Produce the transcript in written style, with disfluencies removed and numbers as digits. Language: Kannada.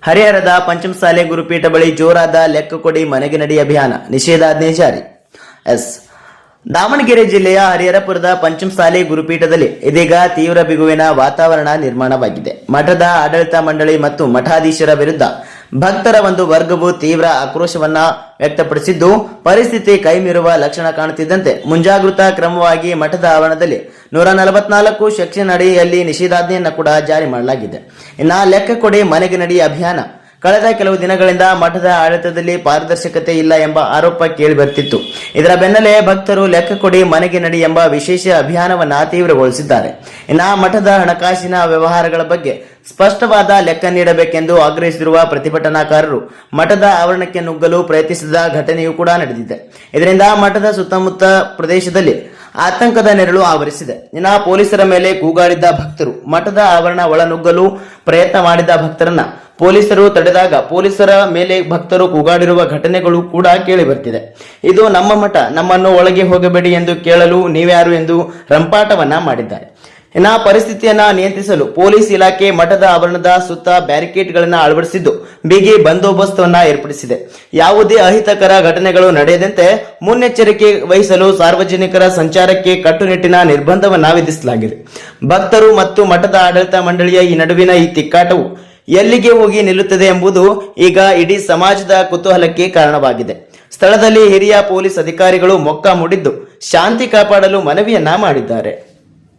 ಹರಿಹರದ ಪಂಚಮಸಾಲೆ ಗುರುಪೀಠ ಬಳಿ ಜೋರಾದ ಲೆಕ್ಕ ಕೊಡಿ ಮನೆಗೆ ನಡಿ ಅಭಿಯಾನ, ನಿಷೇಧಾಜ್ಞೆ ಜಾರಿ. ದಾವಣಗೆರೆ ಜಿಲ್ಲೆಯ ಹರಿಹರಪುರದ ಪಂಚಮಸಾಲೆ ಗುರುಪೀಠದಲ್ಲಿ ಇದೀಗ ತೀವ್ರ ಬಿಗುವಿನ ವಾತಾವರಣ ನಿರ್ಮಾಣವಾಗಿದೆ. ಮಠದ ಆಡಳಿತ ಮಂಡಳಿ ಮತ್ತು ಮಠಾಧೀಶರ ವಿರುದ್ಧ ಭಕ್ತರ ಒಂದು ವರ್ಗವು ತೀವ್ರ ಆಕ್ರೋಶವನ್ನ ವ್ಯಕ್ತಪಡಿಸಿದ್ದು, ಪರಿಸ್ಥಿತಿ ಕೈಮೀರುವ ಲಕ್ಷಣ ಕಾಣುತ್ತಿದ್ದಂತೆ ಮುಂಜಾಗೃತಾ ಕ್ರಮವಾಗಿ ಮಠದ ಆವರಣದಲ್ಲಿ 144 ಸೆಕ್ಷನ್ ಅಡಿಯಲ್ಲಿ ನಿಷೇಧಾಜ್ಞೆಯನ್ನು ಕೂಡ ಜಾರಿ ಮಾಡಲಾಗಿದೆ. ಇನ್ನು ಲೆಕ್ಕ ಕೊಡಿ ಮನೆಗೆ ನಡಿ ಅಭಿಯಾನ ಕಳೆದ ಕೆಲವು ದಿನಗಳಿಂದ ಮಠದ ಆಡಳಿತದಲ್ಲಿ ಪಾರದರ್ಶಕತೆ ಇಲ್ಲ ಎಂಬ ಆರೋಪ ಕೇಳಿ ಬರ್ತಿತ್ತು. ಇದರ ಬೆನ್ನಲ್ಲೇ ಭಕ್ತರು ಲೆಕ್ಕ ಕೊಡಿ ಮನೆಗೆ ನಡಿ ಎಂಬ ವಿಶೇಷ ಅಭಿಯಾನವನ್ನ ತೀವ್ರಗೊಳಿಸಿದ್ದಾರೆ. ಇನ್ನು ಮಠದ ಹಣಕಾಸಿನ ವ್ಯವಹಾರಗಳ ಬಗ್ಗೆ ಸ್ಪಷ್ಟವಾದ ಲೆಕ್ಕ ನೀಡಬೇಕೆಂದು ಆಗ್ರಹಿಸಿರುವ ಪ್ರತಿಭಟನಾಕಾರರು ಮಠದ ಆವರಣಕ್ಕೆ ನುಗ್ಗಲು ಪ್ರಯತ್ನಿಸಿದ ಘಟನೆಯೂ ಕೂಡ ನಡೆದಿದೆ. ಇದರಿಂದ ಮಠದ ಸುತ್ತಮುತ್ತ ಪ್ರದೇಶದಲ್ಲಿ ಆತಂಕದ ನೆರಳು ಆವರಿಸಿದೆ. ಇನ್ನು ಪೊಲೀಸರ ಮೇಲೆ ಕೂಗಾಡಿದ್ದ ಭಕ್ತರು ಮಠದ ಆವರಣ ಒಳನುಗ್ಗಲು ಪ್ರಯತ್ನ ಮಾಡಿದ ಭಕ್ತರನ್ನ ಪೊಲೀಸರು ತಡೆದಾಗ ಪೊಲೀಸರ ಮೇಲೆ ಭಕ್ತರು ಕೂಗಾಡಿರುವ ಘಟನೆಗಳು ಕೂಡ ಕೇಳಿ ಬರ್ತಿದೆ. ಇದು ನಮ್ಮ ಮಠ, ನಮ್ಮನ್ನು ಒಳಗೆ ಹೋಗಬೇಡಿ ಎಂದು ಕೇಳಲು ನೀವ್ಯಾರು ಎಂದು ರಂಪಾಟವನ್ನ ಮಾಡಿದ್ದಾರೆ. ಇನ್ನು ಪರಿಸ್ಥಿತಿಯನ್ನ ನಿಯಂತ್ರಿಸಲು ಪೊಲೀಸ್ ಇಲಾಖೆ ಮಠದ ಆವರಣದ ಸುತ್ತ ಬ್ಯಾರಿಕೇಡ್ಗಳನ್ನು ಅಳವಡಿಸಿದ್ದು ಬಿಗಿ ಬಂದೋಬಸ್ತನ್ನ ಏರ್ಪಡಿಸಿದೆ. ಯಾವುದೇ ಅಹಿತಕರ ಘಟನೆಗಳು ನಡೆಯದಂತೆ ಮುನ್ನೆಚ್ಚರಿಕೆ ವಹಿಸಲು ಸಾರ್ವಜನಿಕರ ಸಂಚಾರಕ್ಕೆ ಕಟ್ಟುನಿಟ್ಟಿನ ನಿರ್ಬಂಧವನ್ನ ವಿಧಿಸಲಾಗಿದೆ. ಭಕ್ತರು ಮತ್ತು ಮಠದ ಆಡಳಿತ ಮಂಡಳಿಯ ಈ ನಡುವಿನ ಈ ತಿಕ್ಕಾಟವು ಎಲ್ಲಿಗೆ ಹೋಗಿ ನಿಲ್ಲುತ್ತದೆ ಎಂಬುದು ಈಗ ಇಡೀ ಸಮಾಜದ ಕುತೂಹಲಕ್ಕೆ ಕಾರಣವಾಗಿದೆ. ಸ್ಥಳದಲ್ಲಿ ಹಿರಿಯ ಪೊಲೀಸ್ ಅಧಿಕಾರಿಗಳು ಮೊಕ್ಕ ಮುಡಿದ್ದು ಶಾಂತಿ ಕಾಪಾಡಲು ಮನವಿಯನ್ನ ಮಾಡಿದ್ದಾರೆ.